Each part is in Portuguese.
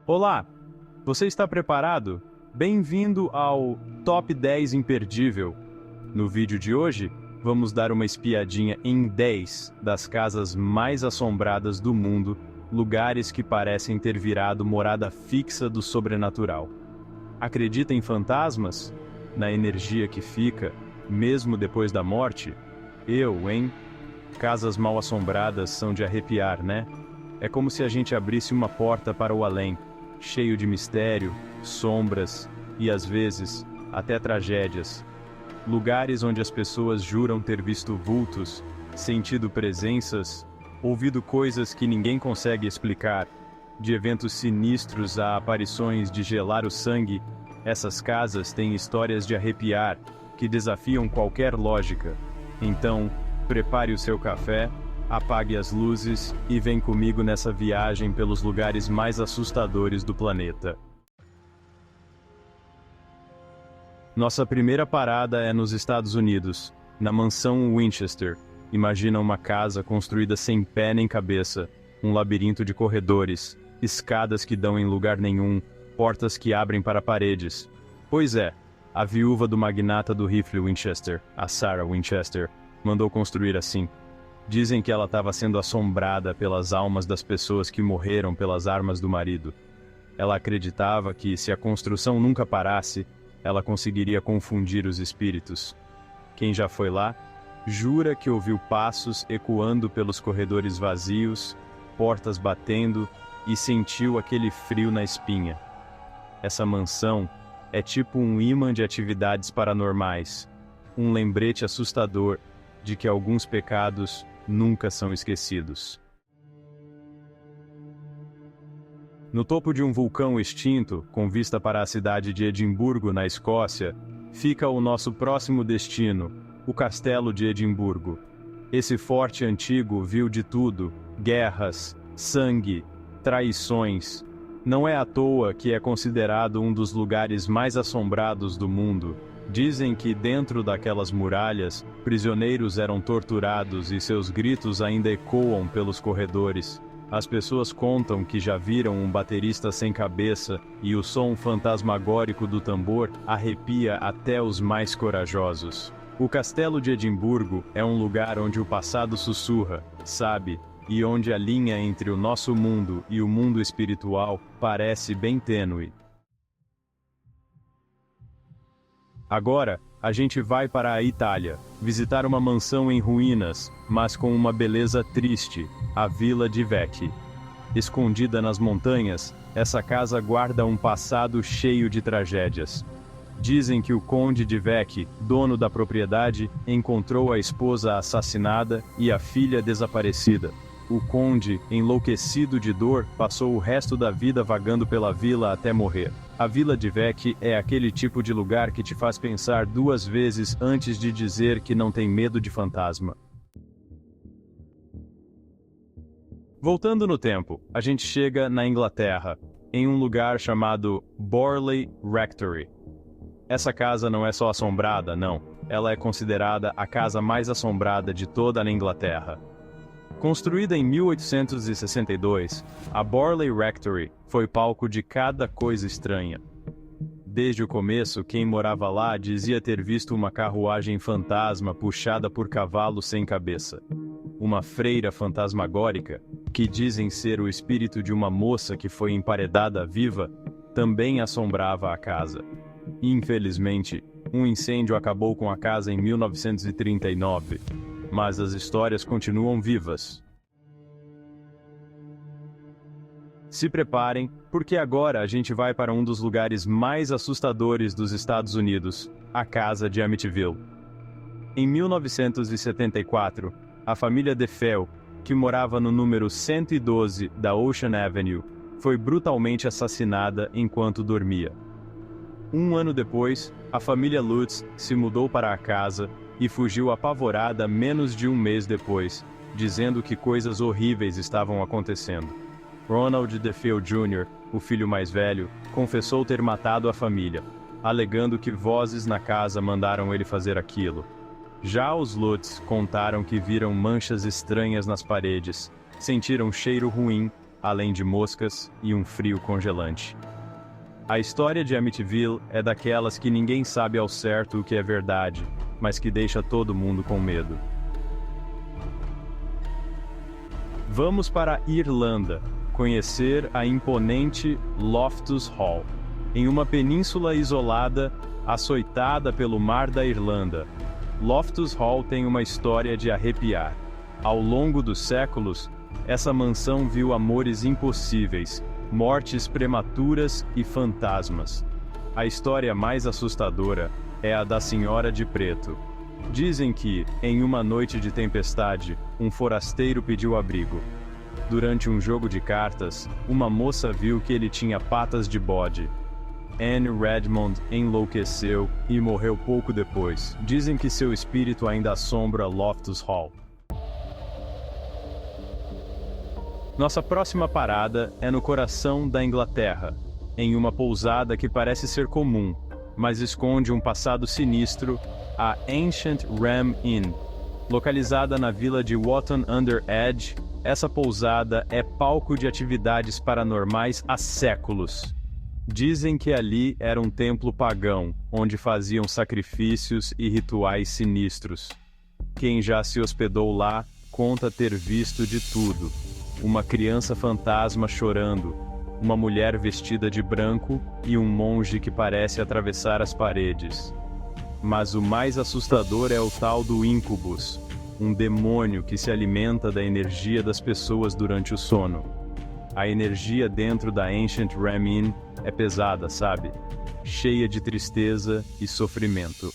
Olá, você está preparado? Bem-vindo ao Top 10 Imperdível. No vídeo de hoje, vamos dar uma espiadinha em 10 das casas mais assombradas do mundo, lugares que parecem ter virado morada fixa do sobrenatural. Acredita em fantasmas? Na energia que fica, mesmo depois da morte? Hein? Casas mal assombradas são de arrepiar, né? É como se a gente abrisse uma porta para o além, cheio de mistério, sombras e, às vezes, até tragédias. Lugares onde as pessoas juram ter visto vultos, sentido presenças, ouvido coisas que ninguém consegue explicar. De eventos sinistros a aparições de gelar o sangue, essas casas têm histórias de arrepiar, que desafiam qualquer lógica. Então, prepare o seu café, apague as luzes e vem comigo nessa viagem pelos lugares mais assustadores do planeta. Nossa primeira parada é nos Estados Unidos, na mansão Winchester. Imagina uma casa construída sem pé nem cabeça, um labirinto de corredores, escadas que dão em lugar nenhum, portas que abrem para paredes. Pois é, a viúva do magnata do rifle Winchester, a Sarah Winchester, mandou construir assim. Dizem que ela estava sendo assombrada pelas almas das pessoas que morreram pelas armas do marido. Ela acreditava que, se a construção nunca parasse, ela conseguiria confundir os espíritos. Quem já foi lá, jura que ouviu passos ecoando pelos corredores vazios, portas batendo e sentiu aquele frio na espinha. Essa mansão é tipo um imã de atividades paranormais, um lembrete assustador de que alguns pecados nunca são esquecidos. No topo de um vulcão extinto, com vista para a cidade de Edimburgo, na Escócia, fica o nosso próximo destino, o Castelo de Edimburgo. Esse forte antigo viu de tudo: guerras, sangue, traições. Não é à toa que é considerado um dos lugares mais assombrados do mundo. Dizem que dentro daquelas muralhas, prisioneiros eram torturados e seus gritos ainda ecoam pelos corredores. As pessoas contam que já viram um baterista sem cabeça e o som fantasmagórico do tambor arrepia até os mais corajosos. O Castelo de Edimburgo é um lugar onde o passado sussurra, sabe, e onde a linha entre o nosso mundo e o mundo espiritual parece bem tênue. Agora, a gente vai para a Itália, visitar uma mansão em ruínas, mas com uma beleza triste, a Villa di Vecchi. Escondida nas montanhas, essa casa guarda um passado cheio de tragédias. Dizem que o conde di Vecchi, dono da propriedade, encontrou a esposa assassinada e a filha desaparecida. O conde, enlouquecido de dor, passou o resto da vida vagando pela vila até morrer. A Villa di Vecchi é aquele tipo de lugar que te faz pensar duas vezes antes de dizer que não tem medo de fantasma. Voltando no tempo, a gente chega na Inglaterra, em um lugar chamado Borley Rectory. Essa casa não é só assombrada, não. Ela é considerada a casa mais assombrada de toda a Inglaterra. Construída em 1862, a Borley Rectory foi palco de cada coisa estranha. Desde o começo, quem morava lá dizia ter visto uma carruagem fantasma puxada por cavalos sem cabeça. Uma freira fantasmagórica, que dizem ser o espírito de uma moça que foi emparedada viva, também assombrava a casa. Infelizmente, um incêndio acabou com a casa em 1939. Mas as histórias continuam vivas. Se preparem, porque agora a gente vai para um dos lugares mais assustadores dos Estados Unidos, a casa de Amityville. Em 1974, a família DeFeo, que morava no número 112 da Ocean Avenue, foi brutalmente assassinada enquanto dormia. Um ano depois, a família Lutz se mudou para a casa e fugiu apavorada menos de um mês depois, dizendo que coisas horríveis estavam acontecendo. Ronald DeFeo Jr., o filho mais velho, confessou ter matado a família, alegando que vozes na casa mandaram ele fazer aquilo. Já os Lutz contaram que viram manchas estranhas nas paredes, sentiram cheiro ruim além de moscas e um frio congelante. A história de Amityville é daquelas que ninguém sabe ao certo o que é verdade, mas que deixa todo mundo com medo. Vamos para a Irlanda, conhecer a imponente Loftus Hall. Em uma península isolada, açoitada pelo mar da Irlanda, Loftus Hall tem uma história de arrepiar. Ao longo dos séculos, essa mansão viu amores impossíveis, mortes prematuras e fantasmas. A história mais assustadora é a da Senhora de Preto. Dizem que, em uma noite de tempestade, um forasteiro pediu abrigo. Durante um jogo de cartas, uma moça viu que ele tinha patas de bode. Anne Redmond enlouqueceu e morreu pouco depois. Dizem que seu espírito ainda assombra Loftus Hall. Nossa próxima parada é no coração da Inglaterra, em uma pousada que parece ser comum, mas esconde um passado sinistro, a Ancient Ram Inn. Localizada na vila de Wootton-under-Edge, essa pousada é palco de atividades paranormais há séculos. Dizem que ali era um templo pagão, onde faziam sacrifícios e rituais sinistros. Quem já se hospedou lá conta ter visto de tudo: uma criança fantasma chorando, uma mulher vestida de branco e um monge que parece atravessar as paredes. Mas o mais assustador é o tal do Incubus, um demônio que se alimenta da energia das pessoas durante o sono. A energia dentro da Ancient Ram Inn é pesada, sabe? Cheia de tristeza e sofrimento.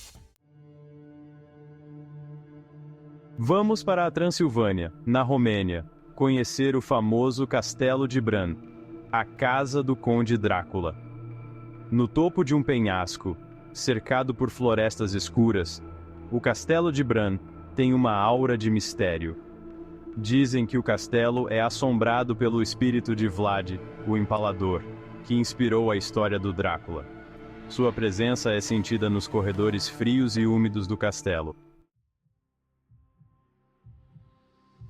Vamos para a Transilvânia, na Romênia, conhecer o famoso Castelo de Bran, a casa do Conde Drácula. No topo de um penhasco, cercado por florestas escuras, o Castelo de Bran tem uma aura de mistério. Dizem que o castelo é assombrado pelo espírito de Vlad, o Empalador, que inspirou a história do Drácula. Sua presença é sentida nos corredores frios e úmidos do castelo.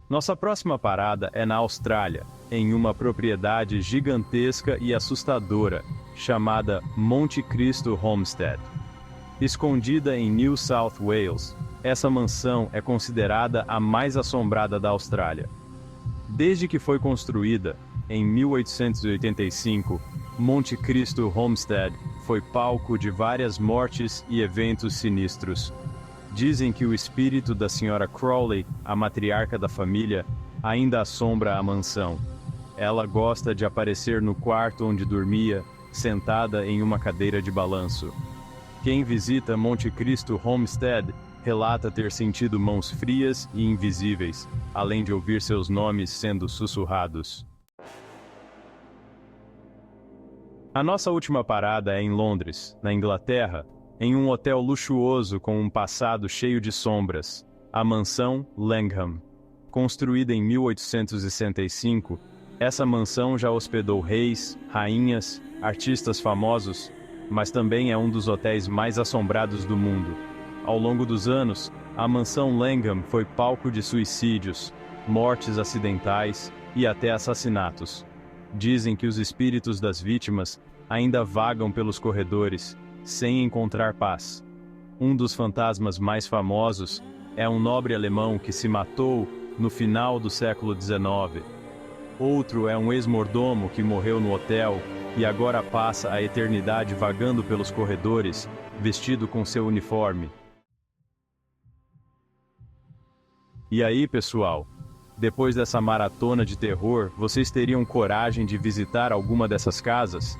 Nossa próxima parada é na Austrália, em uma propriedade gigantesca e assustadora, chamada Monte Cristo Homestead. Escondida em New South Wales, essa mansão é considerada a mais assombrada da Austrália. Desde que foi construída, em 1885, Monte Cristo Homestead foi palco de várias mortes e eventos sinistros. Dizem que o espírito da Sra. Crowley, a matriarca da família, ainda assombra a mansão. Ela gosta de aparecer no quarto onde dormia, sentada em uma cadeira de balanço. Quem visita Monte Cristo Homestead relata ter sentido mãos frias e invisíveis, além de ouvir seus nomes sendo sussurrados. A nossa última parada é em Londres, na Inglaterra, em um hotel luxuoso com um passado cheio de sombras, a mansão Langham. Construída em 1865, essa mansão já hospedou reis, rainhas, artistas famosos, mas também é um dos hotéis mais assombrados do mundo. Ao longo dos anos, a mansão Langham foi palco de suicídios, mortes acidentais e até assassinatos. Dizem que os espíritos das vítimas ainda vagam pelos corredores, sem encontrar paz. Um dos fantasmas mais famosos é um nobre alemão que se matou no final do século XIX. Outro é um ex-mordomo que morreu no hotel e agora passa a eternidade vagando pelos corredores, vestido com seu uniforme. E aí, pessoal? Depois dessa maratona de terror, vocês teriam coragem de visitar alguma dessas casas?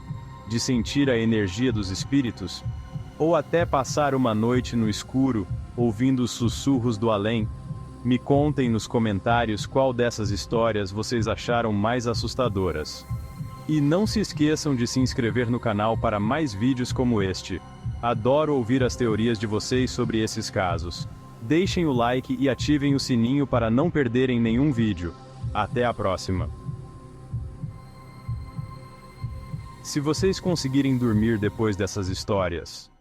De sentir a energia dos espíritos? Ou até passar uma noite no escuro, ouvindo os sussurros do além? Me contem nos comentários qual dessas histórias vocês acharam mais assustadoras. E não se esqueçam de se inscrever no canal para mais vídeos como este. Adoro ouvir as teorias de vocês sobre esses casos. Deixem o like e ativem o sininho para não perderem nenhum vídeo. Até a próxima! Se vocês conseguirem dormir depois dessas histórias,